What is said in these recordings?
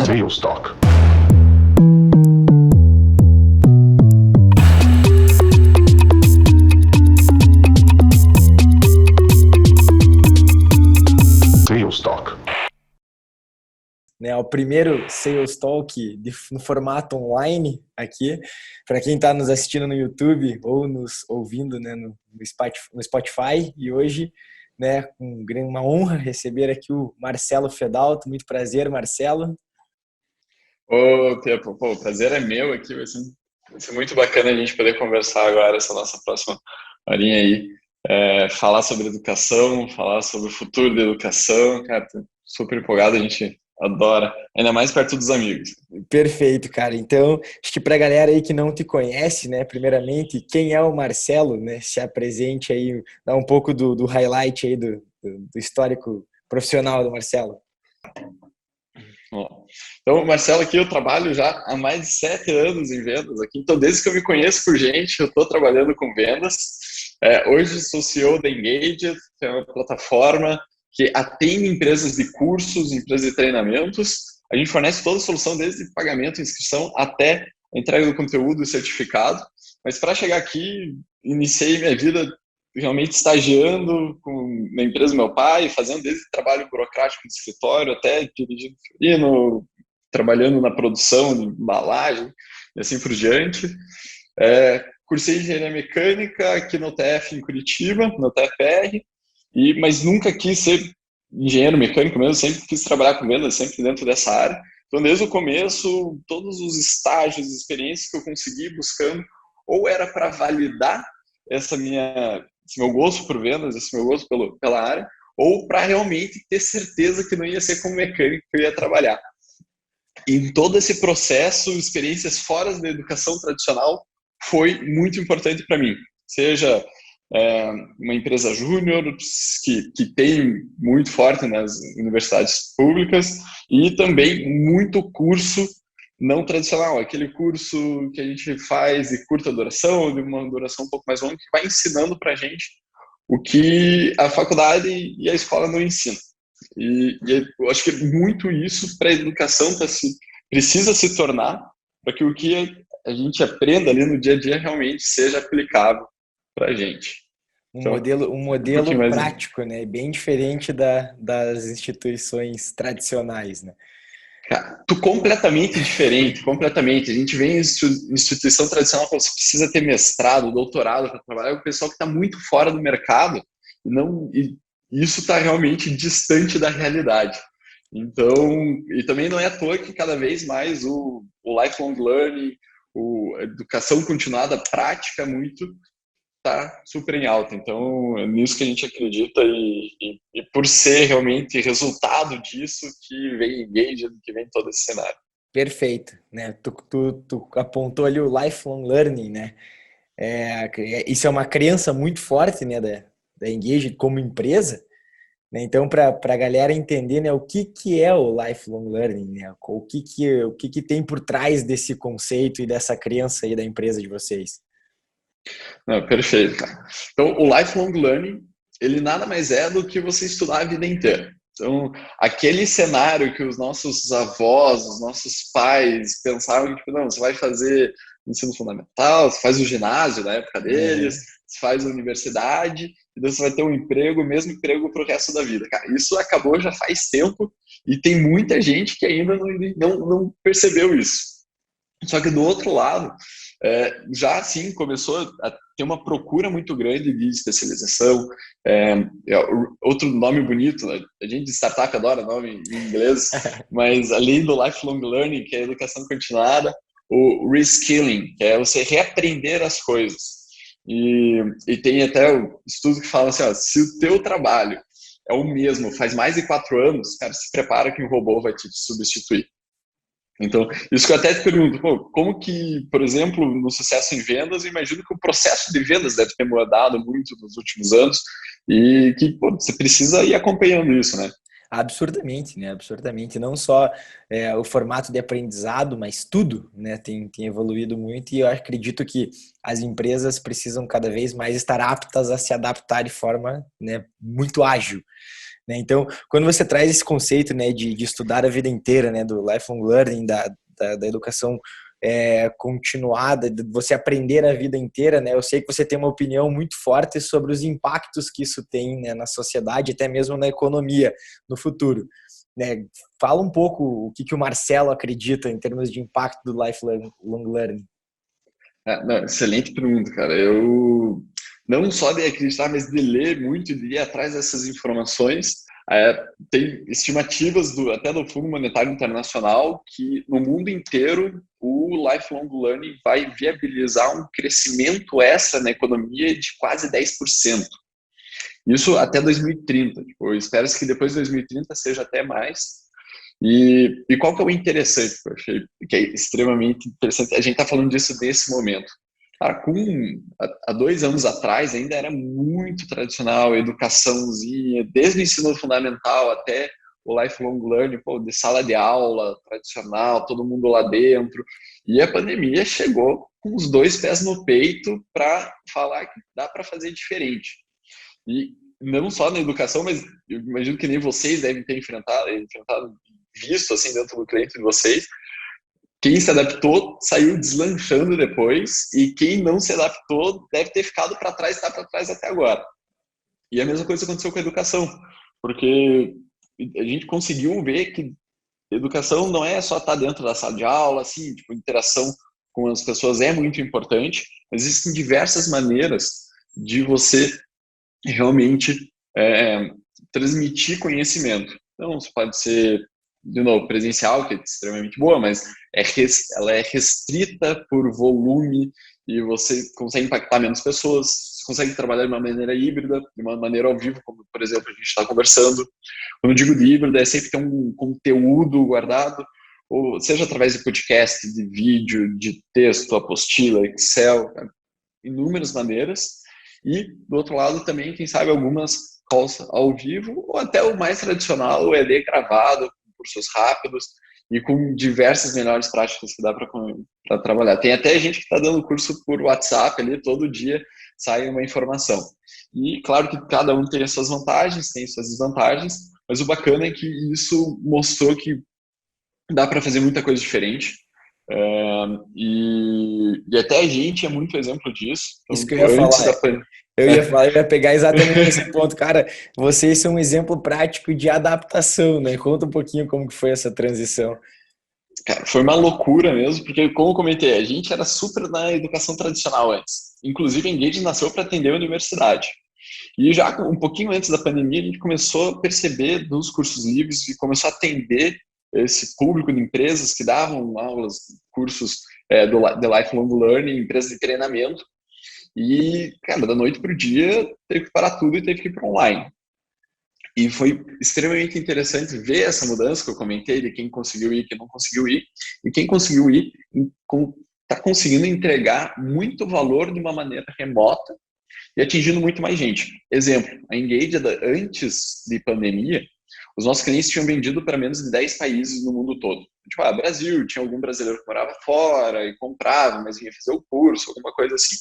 Sales Talk. Sales Talk. O primeiro Sales Talk no formato online aqui, para quem está nos assistindo no YouTube ou nos ouvindo, né, no Spotify. E hoje, né, uma honra receber aqui o Marcelo Fedalto. Muito prazer, Marcelo. Ô, Pepo, o prazer é meu aqui. Vai ser muito bacana a gente poder conversar agora, essa nossa próxima horinha aí. Falar sobre educação, falar sobre o futuro da educação. Cara, tô super empolgado, a gente adora, ainda mais perto dos amigos. Perfeito, cara. Então, acho que para a galera aí que não te conhece, né, primeiramente, quem é o Marcelo, né, se apresente aí, dá um pouco do highlight aí do histórico profissional do Marcelo. Então, Marcelo, aqui eu trabalho já há mais de 7 anos em vendas aqui. Então, desde que eu me conheço por gente, eu estou trabalhando com vendas. Hoje sou CEO da Engaged, que é uma plataforma que atende empresas de cursos, empresas de treinamentos. A gente fornece toda a solução, desde pagamento, inscrição, até a entrega do conteúdo e certificado. Mas para chegar aqui, iniciei minha vida realmente estagiando na empresa do meu pai, fazendo desde trabalho burocrático de escritório até dirigindo violino, trabalhando na produção de embalagem e assim por diante. Cursei engenharia mecânica aqui no TF em Curitiba, no TFR, mas nunca quis ser engenheiro mecânico mesmo, sempre quis trabalhar com vendas, sempre dentro dessa área. Então, desde o começo, todos os estágios, experiências que eu consegui buscando, ou era para validar esse meu gosto por vendas, esse meu gosto pela área, ou para realmente ter certeza que não ia ser como mecânico que eu ia trabalhar. E em todo esse processo, experiências fora da educação tradicional foi muito importante para mim. Seja uma empresa júnior que tem muito forte nas universidades públicas e também muito curso não tradicional, aquele curso que a gente faz de curta duração, de uma duração um pouco mais longa, que vai ensinando para a gente o que a faculdade e a escola não ensinam. E eu acho que muito isso para a educação precisa se tornar para que o que a gente aprenda ali no dia a dia realmente seja aplicável para a gente. Um modelo prático, né? Bem diferente das instituições tradicionais, né? Completamente diferente, completamente. A gente vem em instituição tradicional, você precisa ter mestrado, doutorado para trabalhar, o pessoal que está muito fora do mercado e isso está realmente distante da realidade. Então, e também não é à toa que cada vez mais o lifelong learning, a educação continuada prática muito está super em alta. Então, é nisso que a gente acredita e por ser realmente resultado disso que vem Engaged, que vem todo esse cenário. Perfeito, né? Tu apontou ali o lifelong learning, né? Isso é uma crença muito forte, né, da Engaged como empresa, né? Então, para a galera entender, né, o que é o lifelong learning, né? O que tem por trás desse conceito e dessa crença aí da empresa de vocês? Não, perfeito. Então, o lifelong learning, ele nada mais é do que você estudar a vida inteira. Então, aquele cenário que os nossos avós, os nossos pais pensavam que, tipo, não, você vai fazer ensino fundamental, você faz o ginásio na época deles, você faz a universidade, e daí você vai ter um emprego, o mesmo emprego para o resto da vida. Cara, isso acabou já faz tempo e tem muita gente que ainda não percebeu isso. Só que do outro lado, já assim começou a ter uma procura muito grande de especialização. Outro nome bonito, a gente de startup adora nome em inglês, mas além do lifelong learning, que é a educação continuada, o reskilling, que é você reaprender as coisas. E tem até o estudo que fala assim, ó, se o teu trabalho é o mesmo faz mais de 4 anos, cara, se prepara que um robô vai te substituir. Então, isso que eu até te pergunto, como que, por exemplo, no sucesso em vendas, eu imagino que o processo de vendas deve ter mudado muito nos últimos anos e que você precisa ir acompanhando isso, né? Absurdamente, né? Absurdamente. Não só o formato de aprendizado, mas tudo, né? Tem evoluído muito e eu acredito que as empresas precisam cada vez mais estar aptas a se adaptar de forma, né, muito ágil. né? Então, quando você traz esse conceito, né, de estudar a vida inteira, né, do lifelong learning, da educação continuada, de você aprender a vida inteira, né? Eu sei que você tem uma opinião muito forte sobre os impactos que isso tem, né, na sociedade, até mesmo na economia no futuro, né? Fala um pouco o que o Marcelo acredita em termos de impacto do lifelong learning. Não, excelente pergunta, cara. Eu não só de acreditar, mas de ler muito, de ir atrás dessas informações. Tem estimativas até do Fundo Monetário Internacional que no mundo inteiro o lifelong learning vai viabilizar um crescimento extra na economia de quase 10%. Isso até 2030. Tipo, eu espero que depois de 2030 seja até mais. E qual que é o interessante, que eu achei que é extremamente interessante? A gente está falando disso nesse momento. Cara, há 2 anos atrás ainda era muito tradicional, educaçãozinha, desde o ensino fundamental até o lifelong learning, de sala de aula tradicional, todo mundo lá dentro. E a pandemia chegou com os 2 pés no peito para falar que dá para fazer diferente. E não só na educação, mas eu imagino que nem vocês devem ter enfrentado visto assim dentro do cliente de vocês. Quem se adaptou saiu deslanchando depois e quem não se adaptou deve ter ficado para trás, está para trás até agora. E a mesma coisa aconteceu com a educação, porque a gente conseguiu ver que educação não é só estar dentro da sala de aula, assim, tipo, interação com as pessoas é muito importante, mas existem diversas maneiras de você realmente transmitir conhecimento. Então, isso pode ser, de novo, presencial, que é extremamente boa, mas ela é restrita por volume e você consegue impactar menos pessoas, você consegue trabalhar de uma maneira híbrida, de uma maneira ao vivo, como, por exemplo, a gente está conversando. Quando eu digo de híbrida, é sempre ter um conteúdo guardado, ou seja através de podcast, de vídeo, de texto, apostila, Excel, inúmeras maneiras. E, do outro lado, também, quem sabe, algumas calls ao vivo, ou até o mais tradicional, o ED gravado, com cursos rápidos e com diversas melhores práticas que dá para trabalhar. Tem até gente que está dando curso por WhatsApp ali, todo dia sai uma informação. E, claro que cada um tem as suas vantagens, tem as suas desvantagens, mas o bacana é que isso mostrou que dá para fazer muita coisa diferente. E até a gente é muito exemplo disso. Então, Isso que eu ia falar. Eu ia pegar exatamente esse ponto. Cara, vocês são um exemplo prático de adaptação, né? Conta um pouquinho como que foi essa transição. Cara, foi uma loucura mesmo, porque, como eu comentei, a gente era super na educação tradicional antes. Inclusive, a Engage nasceu para atender a universidade. E já um pouquinho antes da pandemia, a gente começou a perceber dos cursos livres e começou a atender esse público de empresas que davam aulas, cursos de lifelong learning, empresas de treinamento. E, cara, da noite para o dia, teve que parar tudo e teve que ir para online. E foi extremamente interessante ver essa mudança que eu comentei de quem conseguiu ir, quem não conseguiu ir. E quem conseguiu ir está conseguindo entregar muito valor de uma maneira remota e atingindo muito mais gente. Exemplo, a Engage, antes de pandemia, os nossos clientes tinham vendido para menos de 10 países no mundo todo. Tipo, Brasil, tinha algum brasileiro que morava fora e comprava, mas vinha fazer o curso, alguma coisa assim.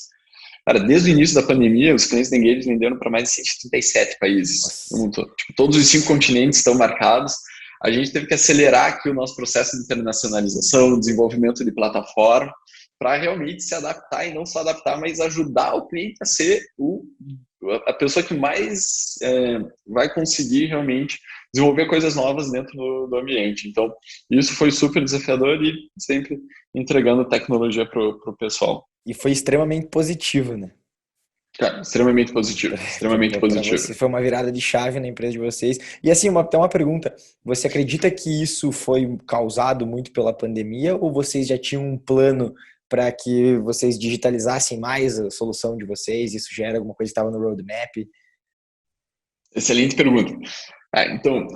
Cara, desde o início da pandemia, os clientes da Engage venderam para mais de 137 países no mundo todo. Tipo, todos os 5 continentes estão marcados. A gente teve que acelerar aqui o nosso processo de internacionalização, desenvolvimento de plataforma, para realmente se adaptar e não só adaptar, mas ajudar o cliente a ser a pessoa que mais vai conseguir realmente desenvolver coisas novas dentro do ambiente. Então, isso foi super desafiador e sempre entregando tecnologia para o pessoal. E foi extremamente positivo, né? Cara, extremamente positivo, extremamente positivo. Você foi uma virada de chave na empresa de vocês. E assim, até uma pergunta, você acredita que isso foi causado muito pela pandemia ou vocês já tinham um plano para que vocês digitalizassem mais a solução de vocês? Isso já era alguma coisa que estava no roadmap? Excelente pergunta. Então,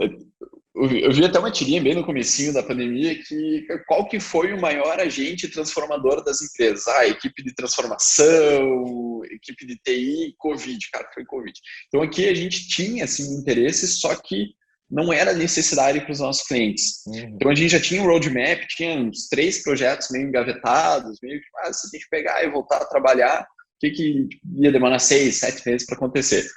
eu vi até uma tirinha bem no comecinho da pandemia que qual que foi o maior agente transformador das empresas? Equipe de transformação, equipe de TI, Covid, cara, foi Covid. Então aqui a gente tinha assim interesse, só que não era necessidade para os nossos clientes. Então a gente já tinha um roadmap, tinha uns 3 projetos meio engavetados, meio que, se a gente pegar e voltar a trabalhar, o que ia demorar 6, 7 meses para acontecer?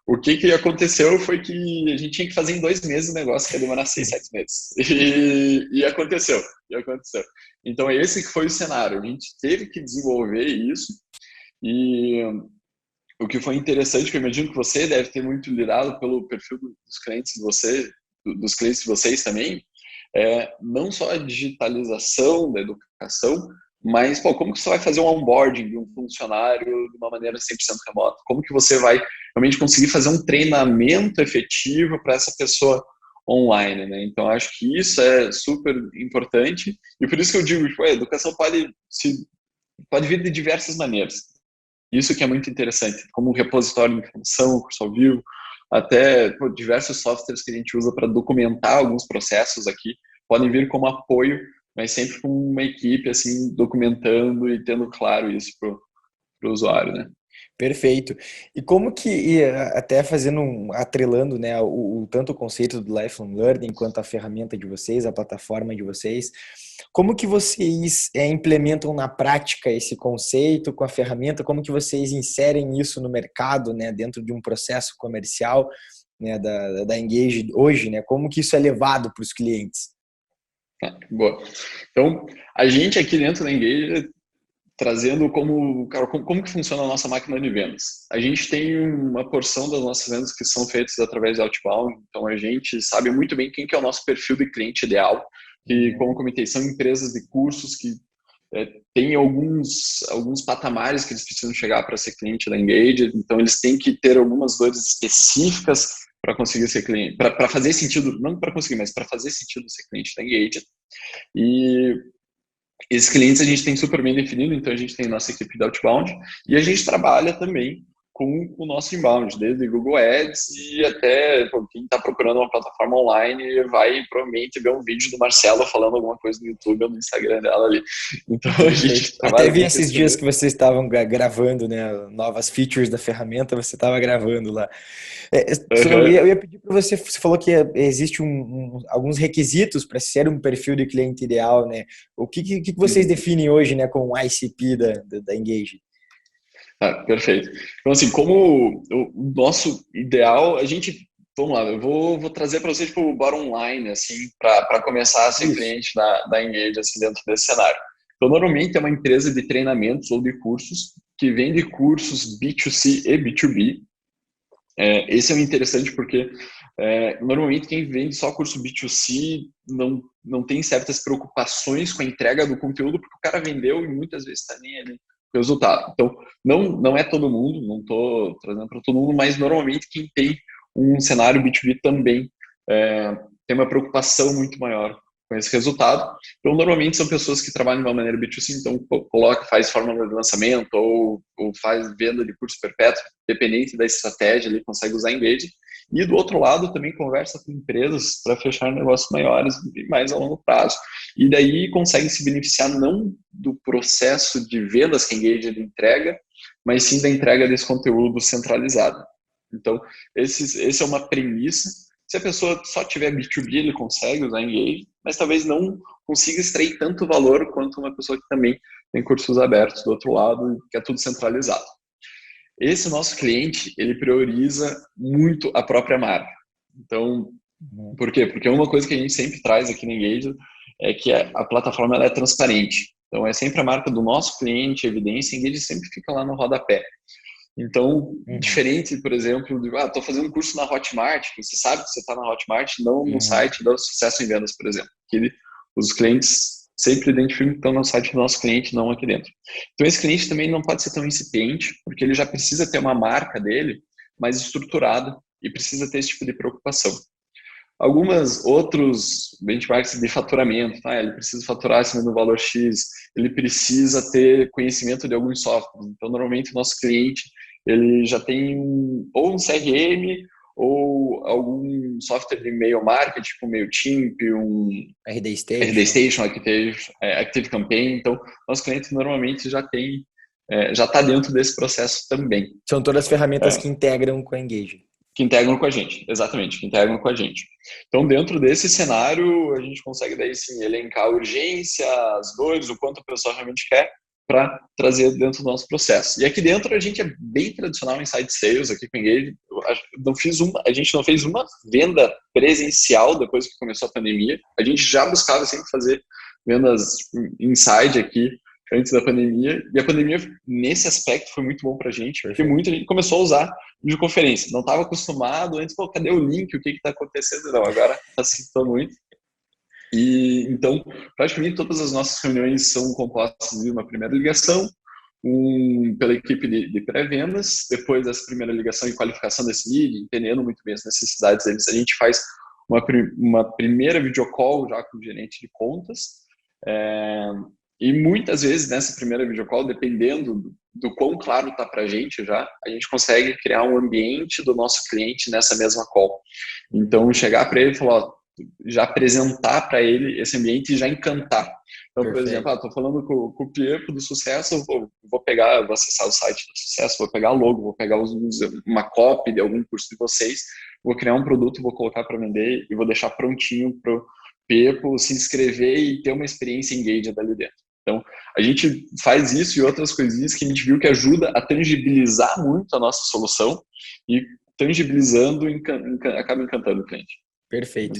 o que aconteceu foi que a gente tinha que fazer em 2 meses o negócio que ia demorar 6, 7 meses. E aconteceu, e aconteceu. Então, esse que foi o cenário. A gente teve que desenvolver isso. E o que foi interessante, que eu imagino que você deve ter muito lidado pelo perfil dos clientes de você, dos clientes de vocês também, não só a digitalização da educação, mas como que você vai fazer um onboarding de um funcionário de uma maneira 100% remota? Como que você vai realmente conseguir fazer um treinamento efetivo para essa pessoa online, né? Então, acho que isso é super importante e por isso que eu digo, a educação pode vir de diversas maneiras. Isso que é muito interessante, como um repositório de informação, curso ao vivo, até diversos softwares que a gente usa para documentar alguns processos aqui, podem vir como apoio, mas sempre com uma equipe assim documentando e tendo claro isso para o usuário, né? Perfeito. E como que, até atrelando, né, tanto o conceito do lifelong learning quanto a ferramenta de vocês, a plataforma de vocês, como que vocês implementam na prática esse conceito com a ferramenta? Como que vocês inserem isso no mercado, né, dentro de um processo comercial, né, da Engage hoje, né? Como que isso é levado para os clientes? Boa. Então, a gente aqui dentro da Engage trazendo como que funciona a nossa máquina de vendas. A gente tem uma porção das nossas vendas que são feitas através de outbound, então a gente sabe muito bem quem que é o nosso perfil de cliente ideal, que, como eu comentei, são empresas de cursos que têm alguns patamares que eles precisam chegar para ser cliente da Engage, então eles têm que ter algumas dores específicas para conseguir ser cliente, para fazer sentido, não para conseguir, mas para fazer sentido ser cliente da Engage. E esses clientes a gente tem super bem definido, então a gente tem nossa equipe de outbound e a gente trabalha também com o nosso inbound, desde Google Ads e até quem está procurando uma plataforma online vai provavelmente ver um vídeo do Marcelo falando alguma coisa no YouTube ou no Instagram dela ali. Então a gente trabalha. Até vi esses dias que vocês estavam gravando, né, novas features da ferramenta, você estava gravando lá. Eu ia pedir para você falou que existe alguns requisitos para ser um perfil de cliente ideal, né? O que vocês definem hoje, né, com o ICP da Engage? Perfeito. Então, assim, como o nosso ideal, vamos lá, eu vou trazer para vocês tipo, o bottom line, assim, para começar a ser cliente da Engage, assim, dentro desse cenário. Então, normalmente é uma empresa de treinamentos ou de cursos que vende cursos B2C e B2B. Esse é o interessante porque normalmente quem vende só curso B2C não tem certas preocupações com a entrega do conteúdo porque o cara vendeu e muitas vezes está nem ali o resultado. Então, não é todo mundo, não estou trazendo para todo mundo, mas normalmente quem tem um cenário B2B também tem uma preocupação muito maior com esse resultado. Então, normalmente são pessoas que trabalham de uma maneira B2C, então faz fórmula de lançamento ou faz venda de curso perpétuo, dependente da estratégia, ele consegue usar Engage. E do outro lado, também conversa com empresas para fechar negócios maiores e mais a longo prazo. E daí consegue se beneficiar não do processo de vendas que a Engage entrega, mas sim da entrega desse conteúdo centralizado. Então, esse é uma premissa. Se a pessoa só tiver B2B, ele consegue usar Engage, mas talvez não consiga extrair tanto valor quanto uma pessoa que também tem cursos abertos do outro lado, que é tudo centralizado. Esse nosso cliente, ele prioriza muito a própria marca. Então, por quê? Porque uma coisa que a gente sempre traz aqui no Engage é que a plataforma ela é transparente. Então, é sempre a marca do nosso cliente, a evidência, Engage sempre fica lá no rodapé. Então, diferente, por exemplo, de estou fazendo um curso na Hotmart, que você sabe que você está na Hotmart, não no site da Sucesso em Vendas, por exemplo. Que os clientes sempre identificam que estão no site do nosso cliente, não aqui dentro. Então, esse cliente também não pode ser tão incipiente, porque ele já precisa ter uma marca dele mais estruturada e precisa ter esse tipo de preocupação. Alguns outros benchmarks de faturamento, ele precisa faturar acima do valor X, ele precisa ter conhecimento de alguns softwares. Então, normalmente, o nosso cliente ele já tem ou um CRM ou algum software de e-mail marketing, tipo MailChimp, um RD Station, Active Campaign. Então, nosso cliente normalmente já está dentro desse processo também. São todas as ferramentas que integram com a Engage. Que integram com a gente, exatamente, que integram com a gente. Então, dentro desse cenário, a gente consegue daí sim elencar a urgência, as dores, o quanto a pessoa realmente quer, para trazer dentro do nosso processo. E aqui dentro a gente é bem tradicional em Inside Sales, aqui com a Engage. A gente não fez uma venda presencial depois que começou a pandemia. A gente já buscava sempre fazer vendas inside aqui antes da pandemia. E a pandemia, nesse aspecto, foi muito bom para a gente, porque muita gente começou a usar videoconferência. Não estava acostumado antes, pô, cadê o link? O que está acontecendo? Não, agora está se sintonando muito. E então, praticamente todas as nossas reuniões são compostas de uma primeira ligação, pela equipe de pré-vendas, depois dessa primeira ligação e qualificação desse lead, entendendo muito bem as necessidades deles, a gente faz uma primeira videocall já com o gerente de contas, e muitas vezes nessa primeira videocall, dependendo do quão claro está para a gente já, a gente consegue criar um ambiente do nosso cliente nessa mesma call. Então, chegar para ele e falar, já apresentar para ele esse ambiente e já encantar. Então, por exemplo, estou falando com o Piepo do Sucesso, vou acessar o site do Sucesso, vou pegar logo, vou pegar uma copy de algum curso de vocês, vou criar um produto, vou colocar para vender e vou deixar prontinho para o Piepo se inscrever e ter uma experiência engaged ali dentro. Então, a gente faz isso e outras coisinhas que a gente viu que ajuda a tangibilizar muito a nossa solução e tangibilizando acaba encantando o cliente. Perfeito.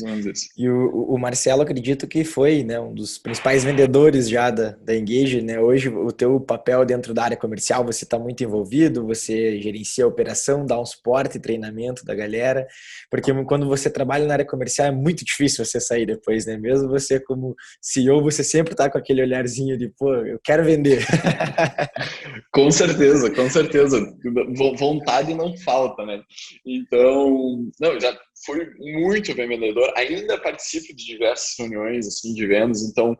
E o Marcelo, acredito que foi, né, um dos principais vendedores já da Engage, né? Hoje o teu papel dentro da área comercial, você está muito envolvido, você gerencia a operação, dá um suporte e treinamento da galera, porque quando você trabalha na área comercial é muito difícil você sair depois, né? Mesmo você como CEO, você sempre está com aquele olharzinho de, pô, eu quero vender. Com certeza, com certeza. Vontade não falta, né? Então, não, já fui muito bem vendedor, ainda participo de diversas reuniões assim, de vendas, então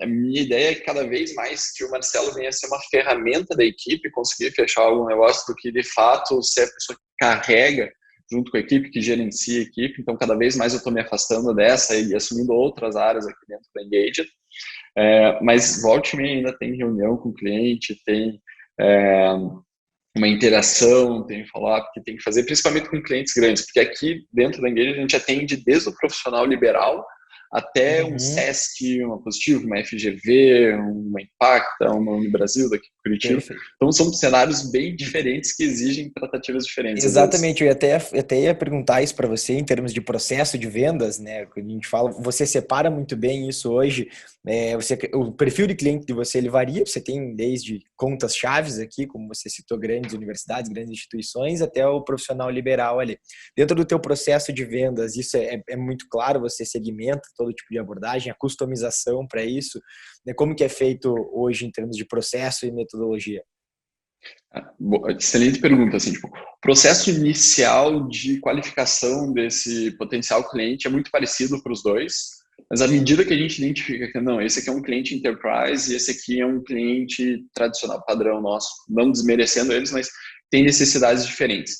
a minha ideia é que cada vez mais que o Marcelo venha a ser uma ferramenta da equipe, conseguir fechar algum negócio do que de fato ser a pessoa que carrega junto com a equipe, que gerencia a equipe, então cada vez mais eu estou me afastando dessa e assumindo outras áreas aqui dentro da Engage. Mas volte e meia ainda tem reunião com o cliente, tem uma interação, tem follow-up que tem que fazer, principalmente com clientes grandes, porque aqui dentro da Engage a gente atende desde o profissional liberal até um SESC, uma Positivo, uma FGV, uma Impacta, uma Unibrasil daqui do Curitiba. Perfeito. Então são cenários bem diferentes que exigem tratativas diferentes. Exatamente, eu até ia perguntar isso para você em termos de processo de vendas, né? Quando a gente fala, você separa muito bem isso hoje. O perfil de cliente de você ele varia, você tem desde contas chaves aqui, como você citou, grandes universidades, grandes instituições, até o profissional liberal ali. Dentro do teu processo de vendas, isso é muito claro, você segmenta todo tipo de abordagem, a customização para isso, né? Como que é feito hoje em termos de processo e metodologia? Excelente pergunta, assim, tipo, o processo inicial de qualificação desse potencial cliente é muito parecido para os dois, mas à medida que a gente identifica que não, esse aqui é um cliente enterprise e esse aqui é um cliente tradicional, padrão nosso, não desmerecendo eles, mas tem necessidades diferentes.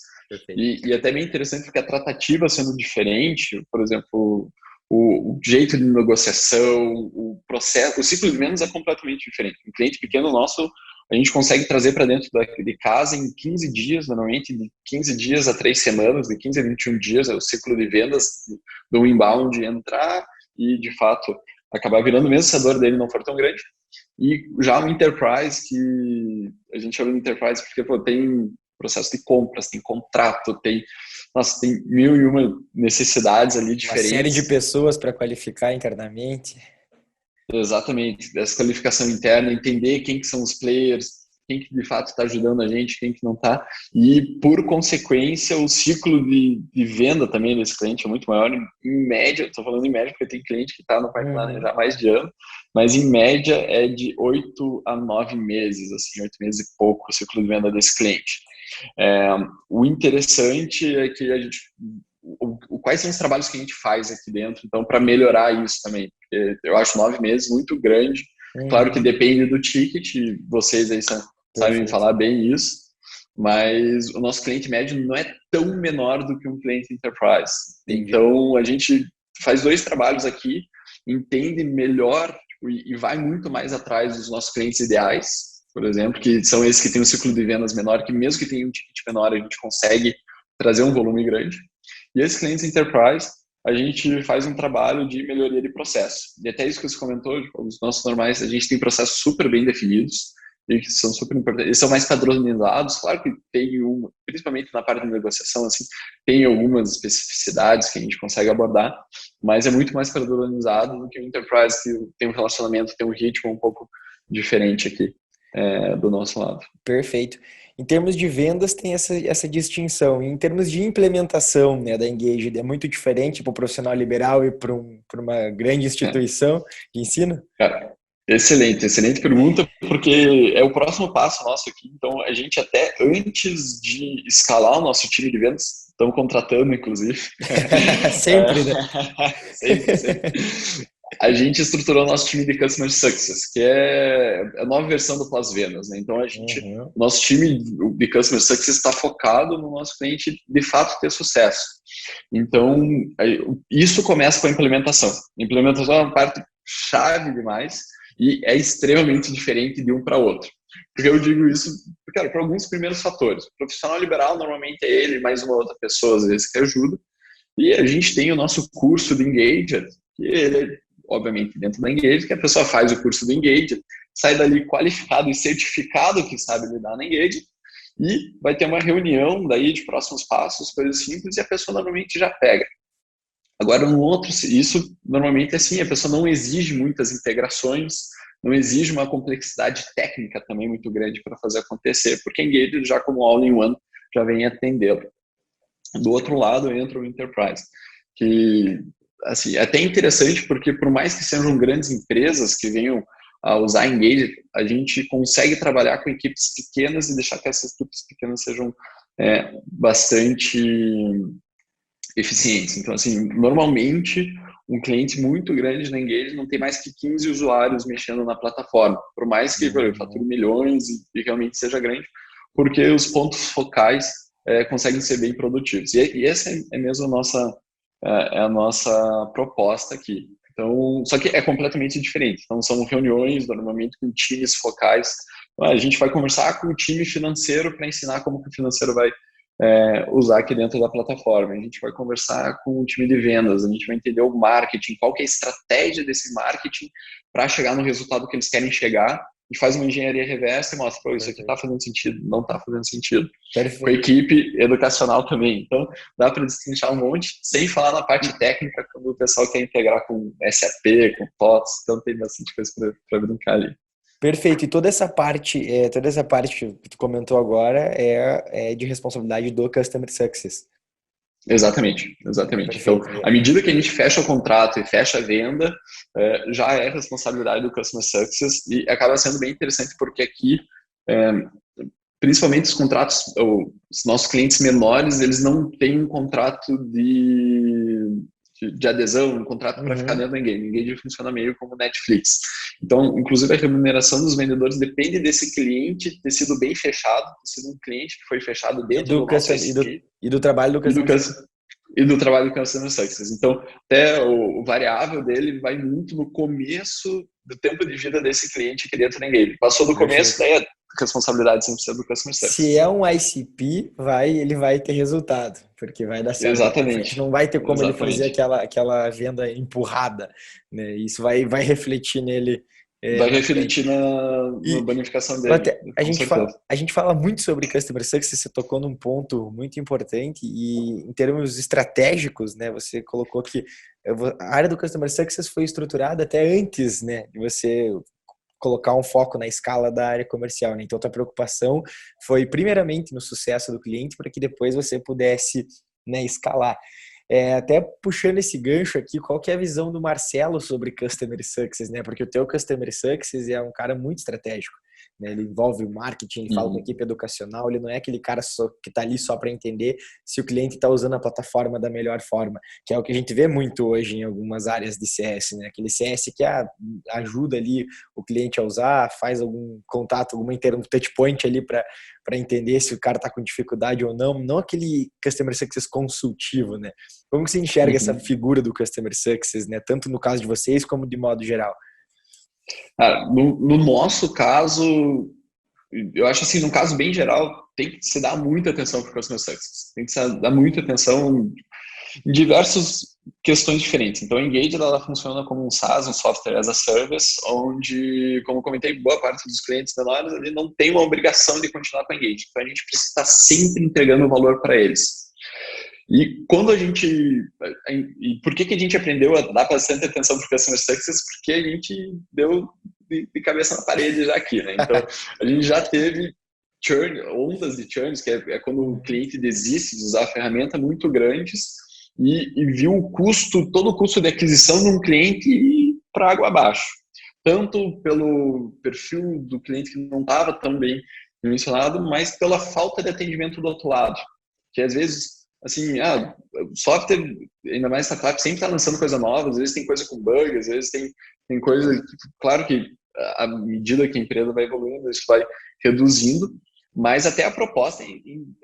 E até bem interessante porque a tratativa sendo diferente, por exemplo, o jeito de negociação, o processo, o ciclo de vendas é completamente diferente. Um cliente pequeno nosso, a gente consegue trazer para dentro de casa em 15 dias, normalmente de 15 dias a 3 semanas, de 15 a 21 dias é o ciclo de vendas do inbound entrar e, de fato, acabar virando mesmo se a dor dele não for tão grande. E já o enterprise, que a gente chama de enterprise porque tem processo de compras, tem contrato, tem mil e uma necessidades ali diferentes. Uma série de pessoas para qualificar internamente. Exatamente, dessa qualificação interna, entender quem que são os players, quem que de fato está ajudando a gente, quem que não está, e por consequência o ciclo de venda também desse cliente é muito maior, em média, estou falando em média porque tem cliente que está no pipeline já há mais de ano, mas em média é de 8 a 9 meses, assim, 8 meses e pouco o ciclo de venda desse cliente. O interessante é que a gente quais são os trabalhos que a gente faz aqui dentro, então, para melhorar isso também. Porque eu acho 9 meses muito grande. Claro que depende do ticket, vocês aí sabem falar bem isso, mas o nosso cliente médio não é tão menor do que um cliente enterprise. Então, a gente faz 2 trabalhos aqui, entende melhor e vai muito mais atrás dos nossos clientes ideais, por exemplo, que são esses que têm um ciclo de vendas menor, que mesmo que tenham um ticket menor, a gente consegue trazer um volume grande. E esses clientes enterprise, a gente faz um trabalho de melhoria de processo. E até isso que você comentou, tipo, os nossos normais, a gente tem processos super bem definidos e que são super importantes. Eles são mais padronizados, claro que tem principalmente na parte de negociação, assim, tem algumas especificidades que a gente consegue abordar, mas é muito mais padronizado do que o Enterprise, que tem um relacionamento, tem um ritmo um pouco diferente aqui do nosso lado. Perfeito. Em termos de vendas, tem essa distinção. Em termos de implementação, né, da Engaged, é muito diferente para o profissional liberal e para uma grande instituição de ensino? Cara, excelente pergunta, porque é o próximo passo nosso aqui. Então, a gente até antes de escalar o nosso time de vendas, estamos contratando, inclusive. Sempre, né? Sempre. A gente estruturou nosso time de Customer Success, que é a nova versão do pós-vendas, né? Então, nosso time de Customer Success está focado no nosso cliente, de fato, ter sucesso. Então, isso começa com a implementação. A implementação é uma parte chave demais e é extremamente diferente de um para outro. Porque eu digo isso, cara, por alguns primeiros fatores. O profissional liberal, normalmente, é ele mais uma outra pessoa, às vezes, que ajuda. E a gente tem o nosso curso de Engaged, que ele, obviamente, dentro da Engaged, que a pessoa faz o curso do Engaged, sai dali qualificado e certificado que sabe lidar na Engaged, e vai ter uma reunião daí de próximos passos, coisas simples, e a pessoa normalmente já pega. Agora, no outro, isso normalmente é assim, a pessoa não exige muitas integrações, não exige uma complexidade técnica também muito grande para fazer acontecer, porque a Engaged, já como all-in-one, já vem atendê-lo. Do outro lado entra o Enterprise, que assim, é até interessante porque por mais que sejam grandes empresas que venham a usar Engage, a gente consegue trabalhar com equipes pequenas e deixar que essas equipes pequenas sejam bastante eficientes. Então, assim, normalmente um cliente muito grande na Engage não tem mais que 15 usuários mexendo na plataforma, por mais que ele fature milhões e realmente seja grande, porque os pontos focais conseguem ser bem produtivos. E essa é mesmo a nossa proposta aqui. Então, só que é completamente diferente. Então, são reuniões, normalmente, com times focais. A gente vai conversar com o time financeiro para ensinar como que o financeiro vai usar aqui dentro da plataforma. A gente vai conversar com o time de vendas, a gente vai entender o marketing, qual que é a estratégia desse marketing para chegar no resultado que eles querem chegar. E faz uma engenharia reversa e mostra, pô, isso aqui está fazendo sentido, não está fazendo sentido. Perfeito. Com a equipe educacional também. Então, dá para destrinchar um monte, sem falar na parte técnica, quando o pessoal quer integrar com SAP, com TOTS, então tem bastante coisa para brincar ali. Perfeito. E toda essa parte que tu comentou agora é de responsabilidade do Customer Success. Exatamente. Perfeito. Então, à medida que a gente fecha o contrato e fecha a venda, já é responsabilidade do Customer Success e acaba sendo bem interessante porque aqui, principalmente os contratos, os nossos clientes menores, eles não têm um contrato de adesão, um contrato para ficar dentro do Engage. O Engage funciona meio como Netflix. Então, inclusive, a remuneração dos vendedores depende desse cliente ter sido bem fechado, ter sido um cliente que foi fechado dentro do nosso SG. E do trabalho do Customer Success. E do trabalho do Customer Success. Então, até o variável dele vai muito no começo do tempo de vida desse cliente aqui dentro do Engage. Passou do começo, daí a responsabilidade sempre ser do Customer Success. Se é um ICP, ele vai ter resultado, porque vai dar certo. Exatamente. Não vai ter como ele fazer aquela venda empurrada, né? Isso vai refletir nele. Vai refletir na bonificação dele. A gente fala muito sobre Customer Success, você tocou num ponto muito importante e em termos estratégicos, né, você colocou que a área do Customer Success foi estruturada até antes, né, de você colocar um foco na escala da área comercial, né? Então, a tua preocupação foi primeiramente no sucesso do cliente para que depois você pudesse, né, escalar. Até puxando esse gancho aqui, qual que é a visão do Marcelo sobre Customer Success, né? Porque o teu Customer Success é um cara muito estratégico, né? Ele envolve o marketing, ele fala com a equipe educacional, ele não é aquele cara que está ali só para entender se o cliente está usando a plataforma da melhor forma, que é o que a gente vê muito hoje em algumas áreas de CS, né? Aquele CS que ajuda ali o cliente a usar, faz algum contato, algum touch point ali para entender se o cara está com dificuldade ou não aquele Customer Success consultivo, né? Como que você enxerga essa figura do Customer Success, né? Tanto no caso de vocês como de modo geral? No nosso caso, eu acho assim, no caso bem geral, tem que se dar muita atenção para o Customer Success. Tem que se dar muita atenção. em diversas questões diferentes. Então, a Engage ela funciona como um SaaS, um Software as a Service, onde, como eu comentei, boa parte dos clientes menores ele não tem uma obrigação de continuar com a Engage. Então, a gente precisa estar sempre entregando valor para eles. E quando a gente... E por que a gente aprendeu a dar bastante atenção para o Customer Success? Porque a gente deu de cabeça na parede já aqui, né? Então, a gente já teve churn, ondas de churns, que é quando o cliente desiste de usar a ferramenta, muito grandes, e viu o custo, todo o custo de aquisição de um cliente ir para água abaixo. Tanto pelo perfil do cliente que não estava tão bem mencionado, mas pela falta de atendimento do outro lado. Que às vezes, assim, o software, ainda mais startup, sempre está lançando coisa nova, às vezes tem coisa com bug, às vezes tem coisa... Claro que à medida que a empresa vai evoluindo, isso vai reduzindo, mas até a proposta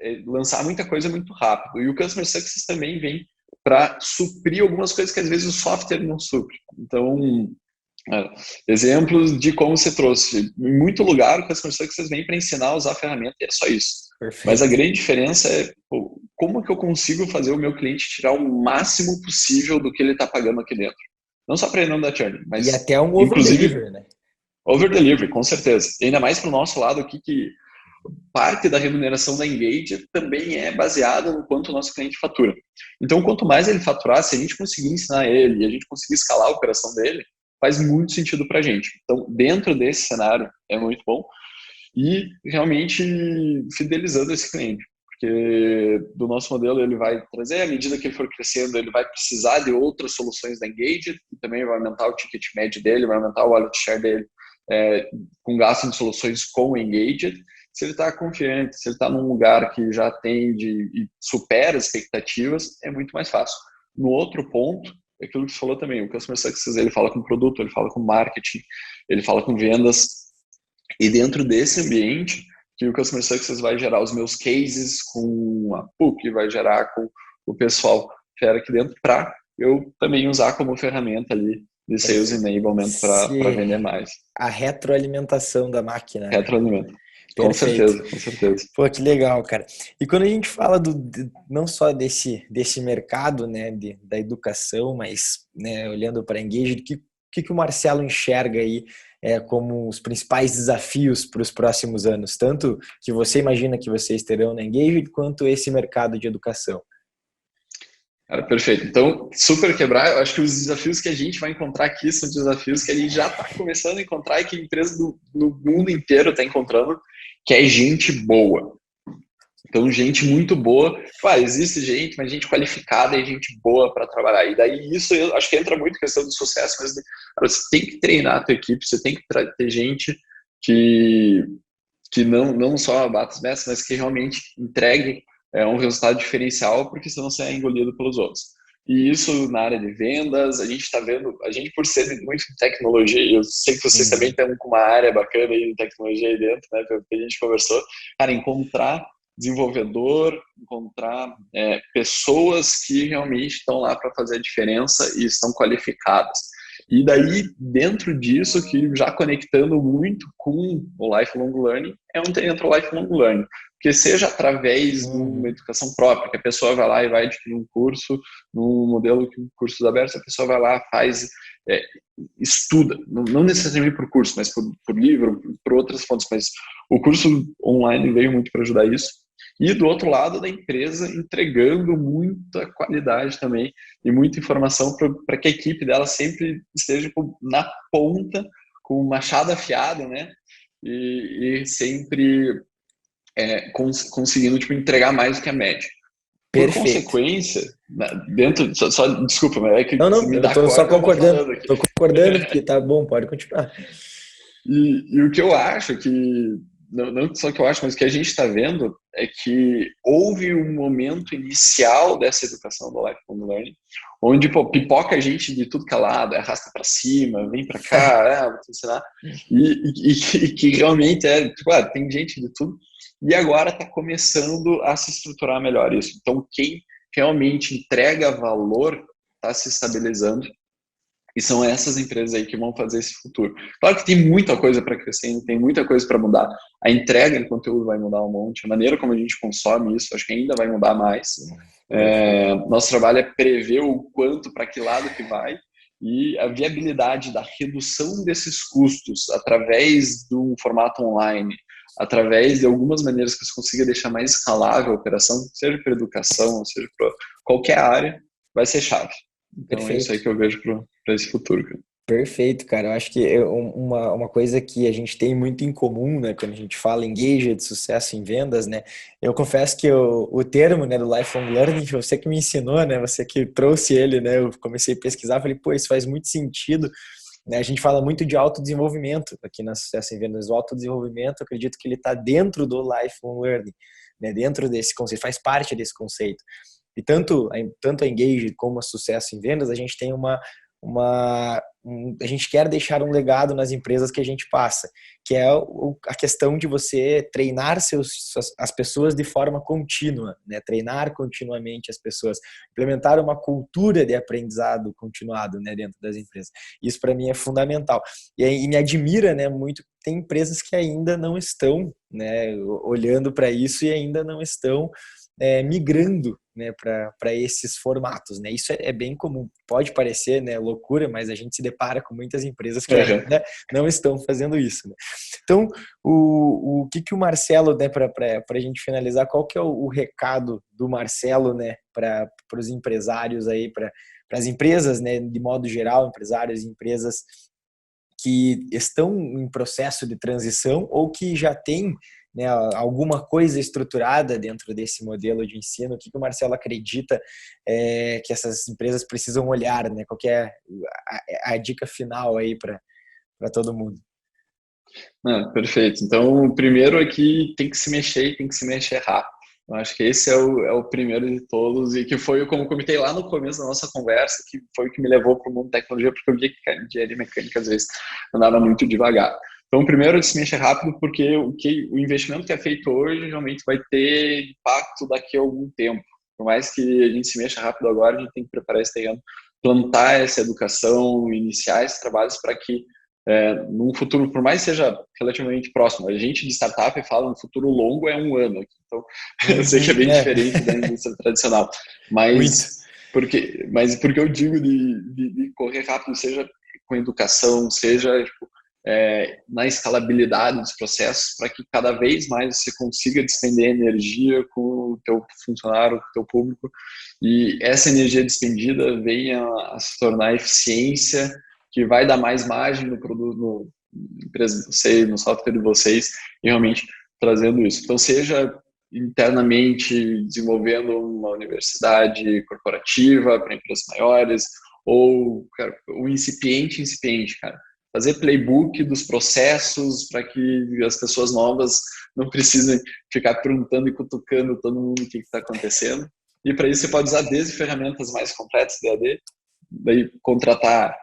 é lançar muita coisa muito rápido. E o Customer Success também vem para suprir algumas coisas que às vezes o software não supre. Então, exemplos de como você trouxe. Em muito lugar, o Customer Success vem para ensinar a usar a ferramenta e é só isso. Perfeito. Mas a grande diferença é como que eu consigo fazer o meu cliente tirar o máximo possível do que ele está pagando aqui dentro. Não só para ele não dar churn, mas e até um over-delivery, né? Over-delivery, com certeza. E ainda mais para o nosso lado aqui, que parte da remuneração da Engage também é baseada no quanto o nosso cliente fatura. Então, quanto mais ele faturar, se a gente conseguir ensinar ele e a gente conseguir escalar a operação dele, faz muito sentido para a gente. Então, dentro desse cenário, é muito bom. E, realmente, fidelizando esse cliente. Porque do nosso modelo ele vai trazer, à medida que ele for crescendo, ele vai precisar de outras soluções da Engage, que também vai aumentar o ticket médio dele, vai aumentar o wallet share dele, com gasto de soluções com o Engage. Se ele está confiante, se ele está num lugar que já atende e supera as expectativas, é muito mais fácil. No outro ponto, é aquilo que você falou também, o Customer Success, ele fala com produto, ele fala com marketing, ele fala com vendas, e dentro desse ambiente, que o Customer Success vai gerar os meus cases com a PUC, vai gerar com o pessoal que era aqui dentro, para eu também usar como ferramenta ali de sales enablement para vender mais. A retroalimentação da máquina. Retroalimento. Perfeito. Com certeza, com certeza. Pô, que legal, cara. E quando a gente fala não só desse mercado, né, da educação, mas, né, olhando para a Engage, o que o Marcelo enxerga aí como os principais desafios para os próximos anos? Tanto que você imagina que vocês terão na Engage, quanto esse mercado de educação. Cara, perfeito. Então, super quebrar, eu acho que os desafios que a gente vai encontrar aqui são desafios que a gente já está começando a encontrar e que a empresa no mundo inteiro está encontrando, que é gente boa. Então, gente muito boa. Existe gente, mas gente qualificada e gente boa para trabalhar. E daí isso, eu acho que entra muito em questão do sucesso, mas cara, você tem que treinar a tua equipe, você tem que ter gente que não só bata as metas, mas que realmente entregue um resultado diferencial, porque senão você é engolido pelos outros. E isso na área de vendas, a gente está vendo, a gente por ser muito de tecnologia, eu sei que vocês também estão com uma área bacana aí de tecnologia aí dentro, né, que a gente conversou, cara, encontrar desenvolvedor, encontrar pessoas que realmente estão lá para fazer a diferença e estão qualificadas. E daí, dentro disso, que já conectando muito com o Lifelong Learning, é onde entra o Lifelong Learning. Porque seja através de uma educação própria, que a pessoa vai lá e vai adquirir um curso, num modelo que cursos abertos, a pessoa vai lá, faz, estuda, não necessariamente por curso, mas por livro, por outras fontes, mas o curso online veio muito para ajudar isso. E do outro lado da empresa entregando muita qualidade também e muita informação para que a equipe dela sempre esteja na ponta, com o machado afiado, né? E sempre conseguindo entregar mais do que a média. Por consequência, desculpa, mas é que não, me eu dá tô só concordando. aqui. Tô concordando porque tá bom, pode continuar. E o que eu acho que não só que eu acho, mas que a gente está vendo é que houve um momento inicial dessa educação do Lifelong Learning, onde pipoca a gente de tudo que é lado, arrasta para cima, vem para cá, vou te ensinar, e que realmente tem gente de tudo, e agora está começando a se estruturar melhor isso. Então, quem realmente entrega valor está se estabilizando. E são essas empresas aí que vão fazer esse futuro. Claro que tem muita coisa para crescer, tem muita coisa para mudar. A entrega de conteúdo vai mudar um monte, a maneira como a gente consome isso, acho que ainda vai mudar mais. Nosso trabalho é prever o quanto, para que lado que vai, e a viabilidade da redução desses custos através de um formato online, através de algumas maneiras que você consiga deixar mais escalável a operação, seja para educação, seja para qualquer área, vai ser chave. Então é isso aí Perfeito. que eu vejo para esse futuro, cara. Perfeito, cara. Eu acho que uma coisa que a gente tem muito em comum, né, quando a gente fala em engagement, sucesso em vendas, né, eu confesso que o termo, né, do lifelong learning, você que me ensinou, né, você que trouxe ele, né, eu comecei a pesquisar, falei, pô, isso faz muito sentido, né, a gente fala muito de autodesenvolvimento aqui na Sucesso em Vendas. O autodesenvolvimento, eu acredito que ele está dentro do lifelong learning, né, dentro desse conceito, faz parte desse conceito. E tanto a Engage como a Sucesso em Vendas, a gente tem a gente quer deixar um legado nas empresas que a gente passa, que é a questão de você treinar as pessoas de forma contínua, né? Treinar continuamente as pessoas, implementar uma cultura de aprendizado continuado, né, dentro das empresas. Isso para mim é fundamental. E me admira, né, muito que tem empresas que ainda não estão, né, olhando para isso e ainda não estão migrando, né, para esses formatos, né? Isso é bem comum. Pode parecer, né, loucura, mas a gente se depara com muitas empresas que Uhum. ainda não estão fazendo isso, né? Então, o que o Marcelo, né, para a gente finalizar, qual que é o recado do Marcelo, né, para os empresários aí, para as empresas, né, de modo geral, empresários e empresas que estão em processo de transição ou que já têm, né, alguma coisa estruturada dentro desse modelo de ensino? O que o Marcelo acredita que essas empresas precisam olhar, né? Qual que é a dica final aí para todo mundo? Perfeito. Então, o primeiro aqui tem que se mexer e tem que se mexer rápido. Eu acho que esse é o primeiro de todos e que foi, como eu comentei lá no começo da nossa conversa, que foi o que me levou para o mundo da tecnologia, porque eu via que engenharia mecânica às vezes andava muito devagar. Então, primeiro, se mexer rápido, porque o investimento que é feito hoje realmente vai ter impacto daqui a algum tempo. Por mais que a gente se mexa rápido agora, a gente tem que preparar esse terreno, plantar essa educação, iniciar esses trabalhos para que num futuro, por mais que seja relativamente próximo, a gente de startup fala um futuro longo é um ano, então eu sei que é bem diferente da indústria tradicional, Muito. mas porque eu digo de correr rápido, seja com educação, seja tipo, na escalabilidade dos processos, para que cada vez mais você consiga despender energia com o teu funcionário, com o teu público, e essa energia despendida venha a se tornar eficiência, que vai dar mais margem no produto, no empresa de vocês, no software de vocês, e realmente trazendo isso. Então, seja internamente desenvolvendo uma universidade corporativa para empresas maiores, ou cara, o incipiente, cara. Fazer playbook dos processos para que as pessoas novas não precisem ficar perguntando e cutucando todo mundo o que está acontecendo. E para isso você pode usar desde ferramentas mais completas de AD, daí contratar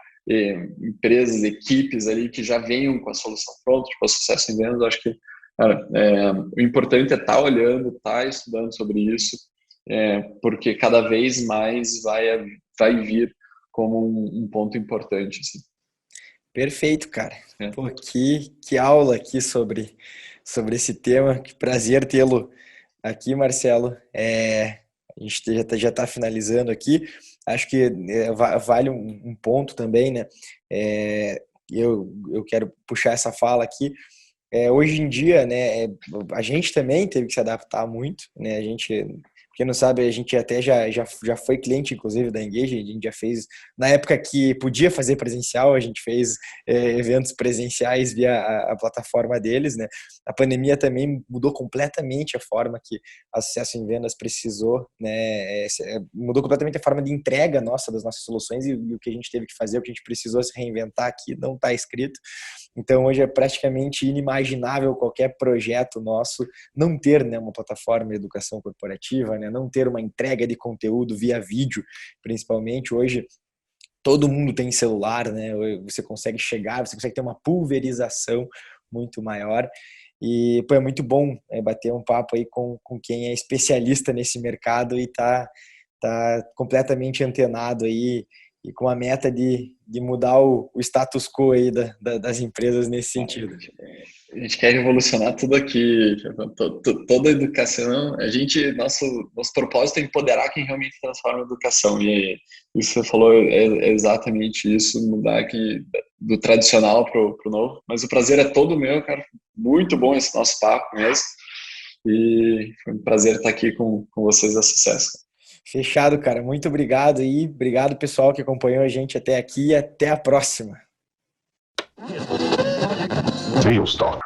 empresas, equipes ali que já venham com a solução pronta, tipo a Sucesso em Vendas. Acho que, cara, o importante é estar olhando, estar estudando sobre isso, porque cada vez mais vai vir como um ponto importante, assim. Perfeito, cara. Pô, que aula aqui sobre esse tema. Que prazer tê-lo aqui, Marcelo. A gente já tá finalizando aqui. Acho que vale um ponto também, né? Eu quero puxar essa fala aqui. Hoje em dia, né, a gente também teve que se adaptar muito, né? A gente, quem não sabe, a gente até já foi cliente, inclusive, da Engage. A gente já fez, na época que podia fazer presencial, a gente fez eventos presenciais via a plataforma deles, né? A pandemia também mudou completamente a forma que a Sucesso em Vendas precisou, né? Mudou completamente a forma de entrega nossa das nossas soluções, e o que a gente teve que fazer, o que a gente precisou se reinventar aqui, não está escrito. Então, hoje é praticamente inimaginável qualquer projeto nosso não ter, né, uma plataforma de educação corporativa, né, não ter uma entrega de conteúdo via vídeo, principalmente. Hoje, todo mundo tem celular, né? Você consegue chegar, você consegue ter uma pulverização muito maior. E pô, é muito bom bater um papo aí com quem é especialista nesse mercado e tá completamente antenado aí e com a meta de mudar o status quo aí das empresas nesse sentido. A gente quer revolucionar tudo aqui, toda a educação. Nosso propósito é empoderar quem realmente transforma a educação. E isso que você falou é exatamente isso, mudar aqui do tradicional pro novo. Mas o prazer é todo meu, cara. Muito bom esse nosso papo mesmo. E foi um prazer estar aqui com vocês. É sucesso. Fechado, cara. Muito obrigado aí. Obrigado, pessoal, que acompanhou a gente até aqui e até a próxima. Sales Talk.